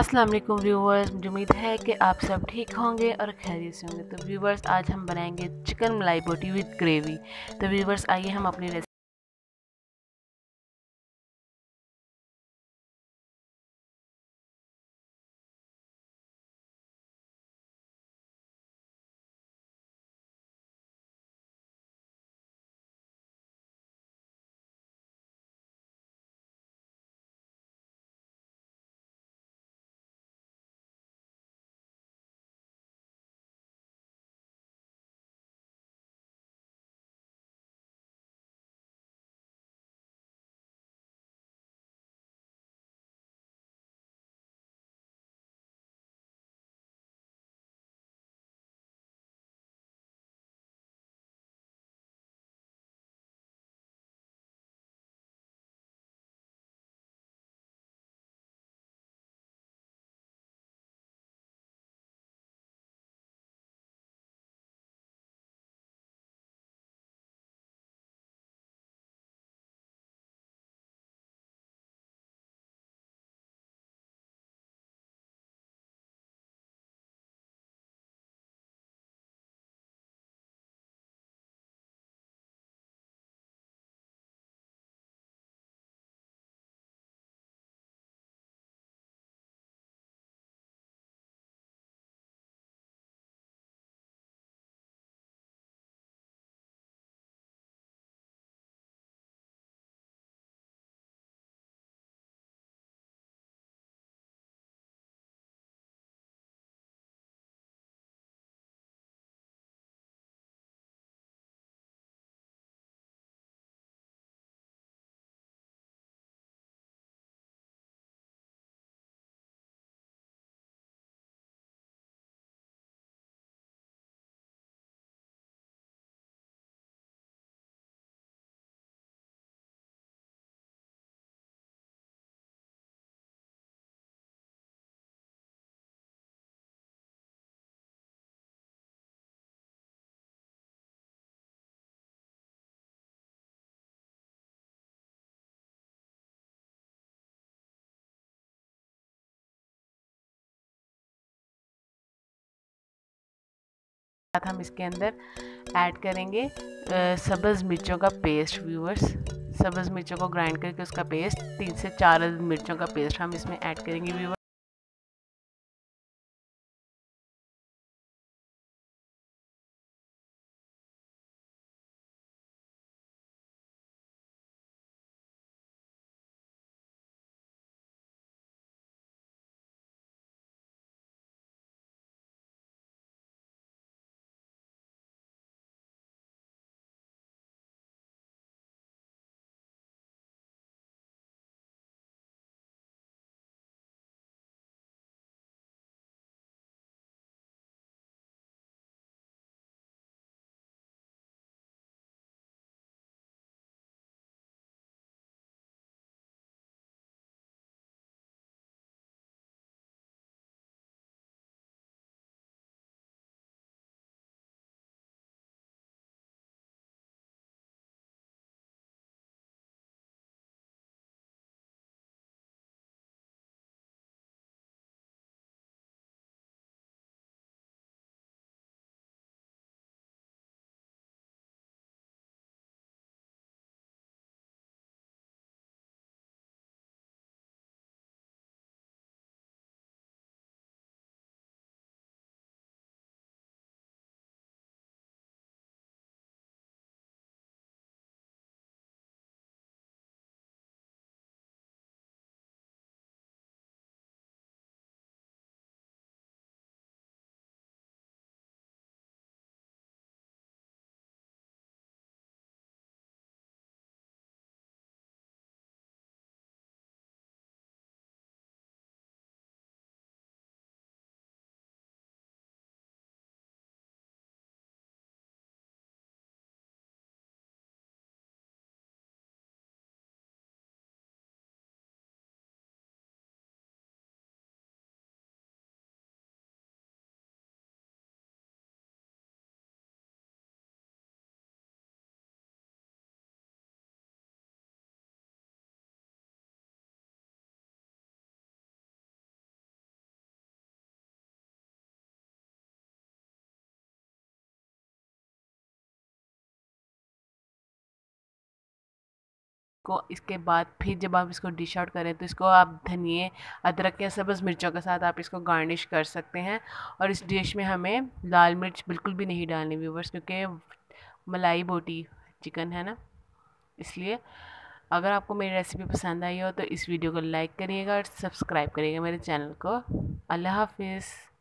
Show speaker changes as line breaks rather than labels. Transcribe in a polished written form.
अस्सलाम वालेकुम व्यूवर्स, मुझे उम्मीद है कि आप सब ठीक होंगे और खैरियत से होंगे। तो व्यूवर्स, आज हम बनाएंगे चिकन मलाई बोटी विद ग्रेवी। तो व्यूवर्स, आइए हम अपनी रेसिपी साथ हम इसके अंदर ऐड करेंगे सब्ज़ मिर्चों का पेस्ट। व्यूवर्स, सब्ज़ मिर्चों को ग्राइंड करके उसका पेस्ट, 3 से 4 मिर्चों का पेस्ट हम इसमें ऐड करेंगे व्यूवर्स। को इसके बाद फिर जब आप इसको डिश आउट करें तो इसको आप धनिए, अदरक या सब्ज़ मिर्चों के साथ आप इसको गार्निश कर सकते हैं। और इस डिश में हमें लाल मिर्च बिल्कुल भी नहीं डालनी व्यूवर्स, क्योंकि मलाई बोटी चिकन है ना, इसलिए। अगर आपको मेरी रेसिपी पसंद आई हो तो इस वीडियो को लाइक करिएगा और सब्सक्राइब करिएगा मेरे चैनल को। अल्लाह हाफिज़।